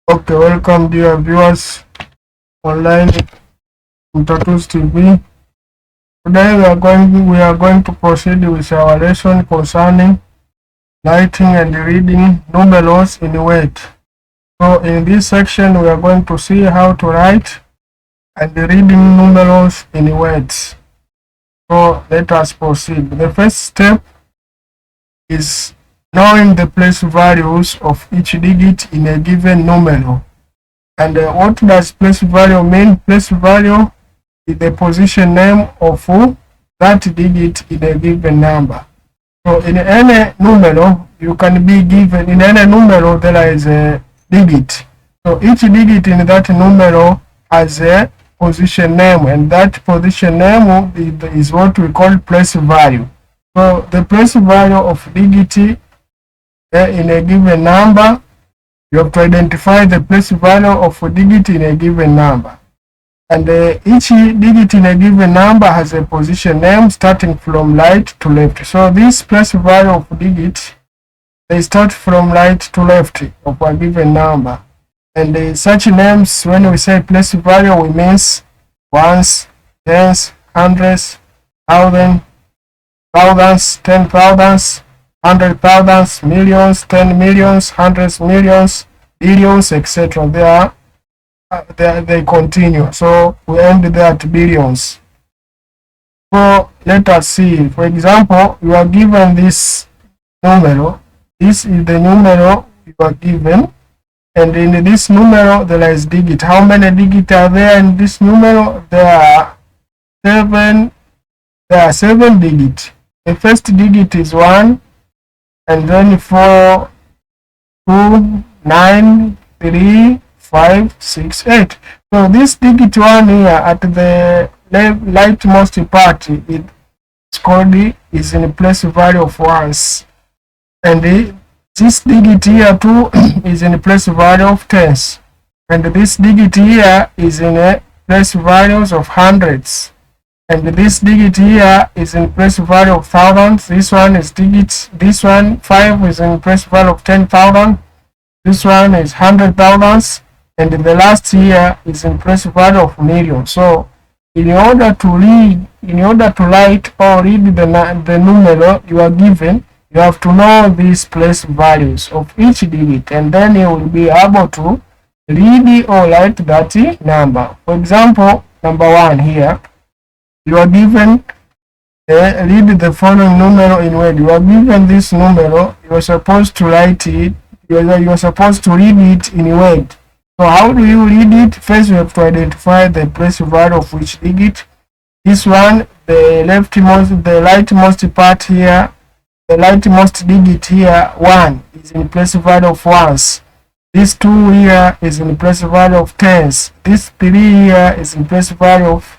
Okay, welcome dear viewers online in Tattoo's TV. Today we are going to proceed with our lesson concerning writing and reading numerals in word. So in this section we are going to see how to write and reading numerals in words. So let us proceed. The first step is knowing the place values of each digit in a given numeral. And what does place value mean? Place value is the position name of that digit in a given number. So in any numeral, you can be given, in any numeral there is a digit. So each digit in that numeral has a position name, and that position name is what we call place value. So the place value of digit in a given number, you have to identify the place value of a digit in a given number. And each digit in a given number has a position name starting from right to left. So this place value of digit, they start from right to left of a given number. And such names, when we say place value, we means ones, tens, hundreds, thousands, 10,000s, 100,000s, millions, 10 millions, hundreds millions, billions, etc. They continue. So we end there at billions. So let us see. For example, you are given this numeral. This is the numeral you are given. And in this numeral, there is digit. How many digits are there in this numeral? There are seven digits. The first digit is 1, and then 4, 2, 9, 3, 5, 6, 8. So this digit 1 here at the lightmost part, it's called, is in place value of ones. And this digit here too is in place value of tens. And this digit here is in a place values of hundreds. And this digit here is in place value of thousands. This one is digits. This one 5 is in place value of 10,000. This one is 100,000s. And the last here is in place value of millions. So in order to write or read the numeral you are given, you have to know these place values of each digit, and then you will be able to read or write that number. For example, number 1 here, you are given, read the following numeral in word. You are given this numeral, you are supposed to write it, you are supposed to read it in word. So how do you read it? First, you have to identify the place value of each digit. This one, the rightmost part here, the rightmost digit here, 1, is in place value of ones. This 2 here is in place value of tens. This 3 here is in place value of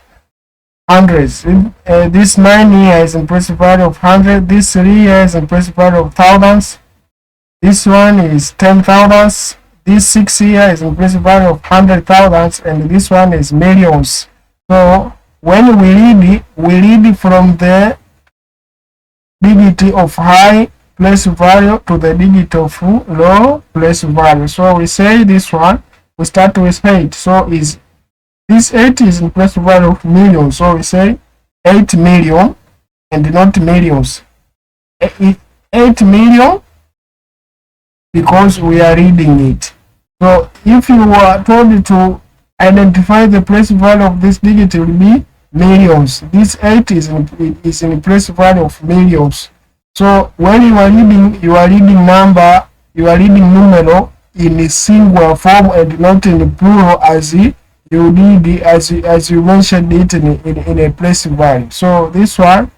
hundreds. This 9 here is in place value of 100. This 3 here is in place value of thousands. This one is 10,000s. This 6 here is in place value of 100,000s, and this one is millions. So when we read from the digit of high place value to the digit of low place value. So we say this one, we start with 8. So is this 8 is in place value of millions. So we say 8 million and not millions. 8 million because we are reading it. So if you are told to identify the place value of this digit, it will be millions. This 8 is in place value of millions. So when you are reading number, you are reading numeral in a singular form and not in plural as you did as you mentioned it in a place value. So this one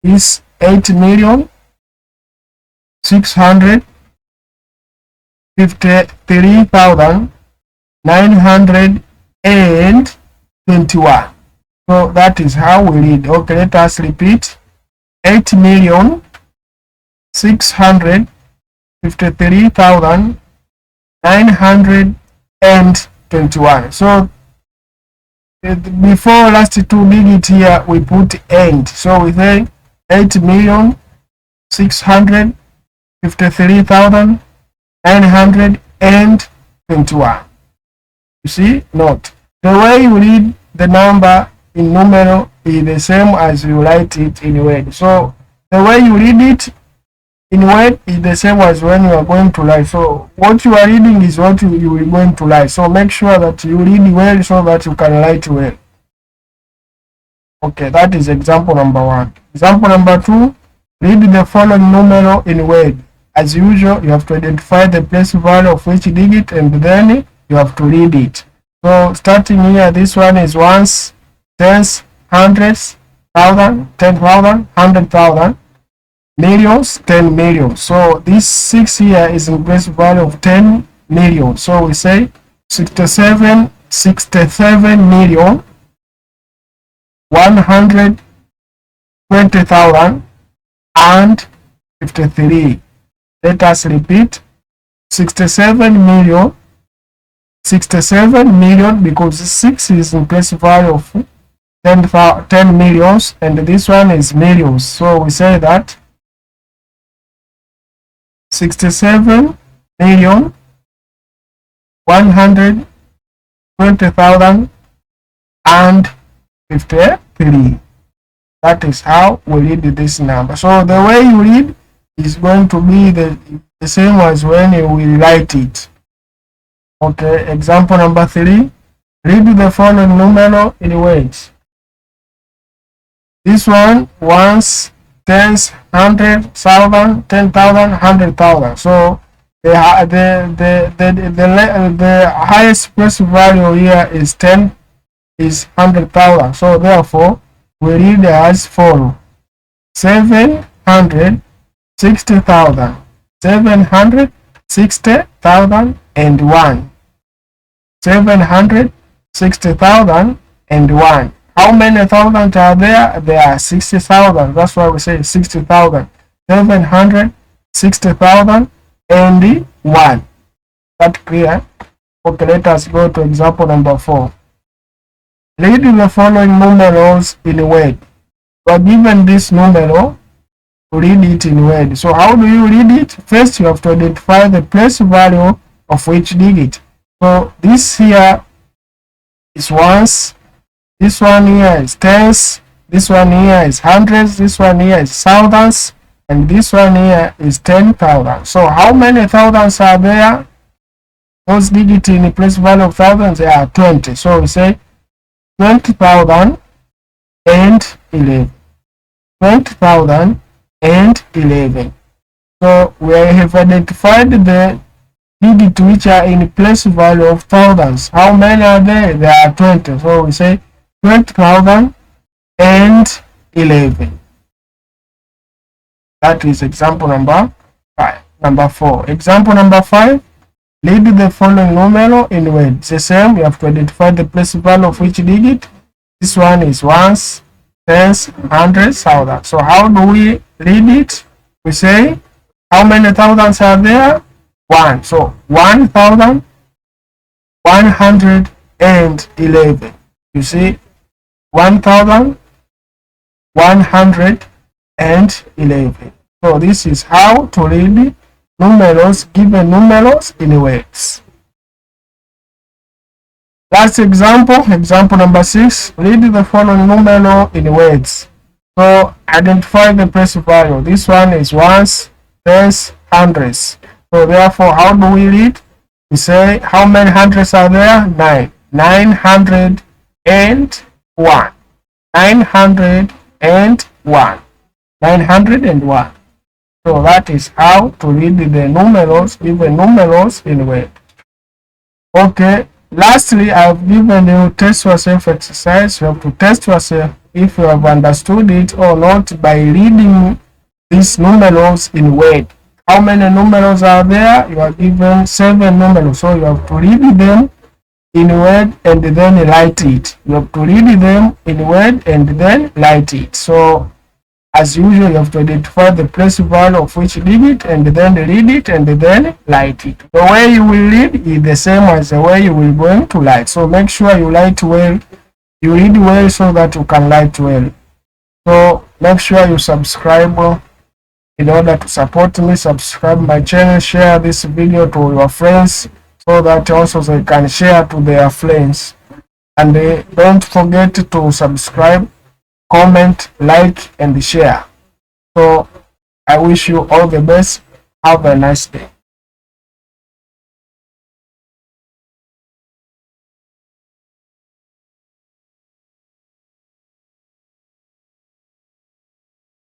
is 8,653,921. So that is how we read. Okay, let us repeat. 8,653,921. So before last 2 digits here we put end. So we say 8,653,921. 21. You see, note. The way you read the number in numeral is the same as you write it in word. So the way you read it in word is the same as when you are going to write. So what you are reading is what you are going to write. So make sure that you read well so that you can write well. Okay, that is example number 1. Example number 2, read the following numeral in word. As usual, you have to identify the place value of each digit and then you have to read it. So starting here, this one is ones, tens, hundreds, thousand, 10,000, 100,000, millions, 10 million. So this 6 here is in place value of 10 million. So we say 67 million 120,000 and 53. Let us repeat. 67 million because 6 is in place value of 10 millions and this one is millions. So we say that 67 million 120,000 and 53. That is how we read this number. So the way you read is going to be the same as when you will write it. Okay, example number 3. Read the following numeral in words. This one, ones, tens, 100,000, 10,000, 100,000. So the highest place value here is 10, is 100,000. So therefore, we read as follows: 760,000, 760,000 and 1. 760,000 and 1. How many thousands are there? There are 60,000. That's why we say 60,000. 760,000 and 1. That clear? Okay, let us go to example number 4. Read the following numerals in word. You are given this numeral to read it in word. So how do you read it? First, you have to identify the place value of each digit. So this here is ones, this one here is tens, this one here is hundreds, this one here is thousands, and this one here is 10,000. So how many thousands are there? Those digits in the place value of thousands, there are 20. So we say 20,000 and 11. 20,000 and 11. So we have identified the digits which are in place value of thousands. How many are there? There are 20. So we say 20,000 and 11. That is example number 5. Number 4. Example number 5. Read the following numeral in words. It's the same. You have to identify the place value of each digit. This one is ones, tens, hundreds, thousands. So how do we read it? We say, how many thousands are there? 1. So 1,111. You see, 1,111. So this is how to read numerals, given numerals in words. Last example, example number 6. Read the following numeral in words. So identify the place value. This one is ones, tens, hundreds. So therefore, how do we read? We say, how many hundreds are there? 9. 901. 901. 901. So that is how to read the numerals, even numerals in word. Okay. Lastly, I have given you test yourself exercise. You have to test yourself if you have understood it or not by reading these numerals in word. How many numerals are there? You are given 7 numerals. So you have to read them in word and then write it. You have to read them in word and then write it. So as usual, you have to identify the place value of each digit and then read it and then write it. The way you will read is the same as the way you will going to write. So make sure you write well, you read well so that you can write well. So make sure you subscribe in order to support me. Subscribe my channel, share this video to your friends so that also they can share to their friends. And don't forget to subscribe, comment, like, and share. So I wish you all the best. Have a nice day.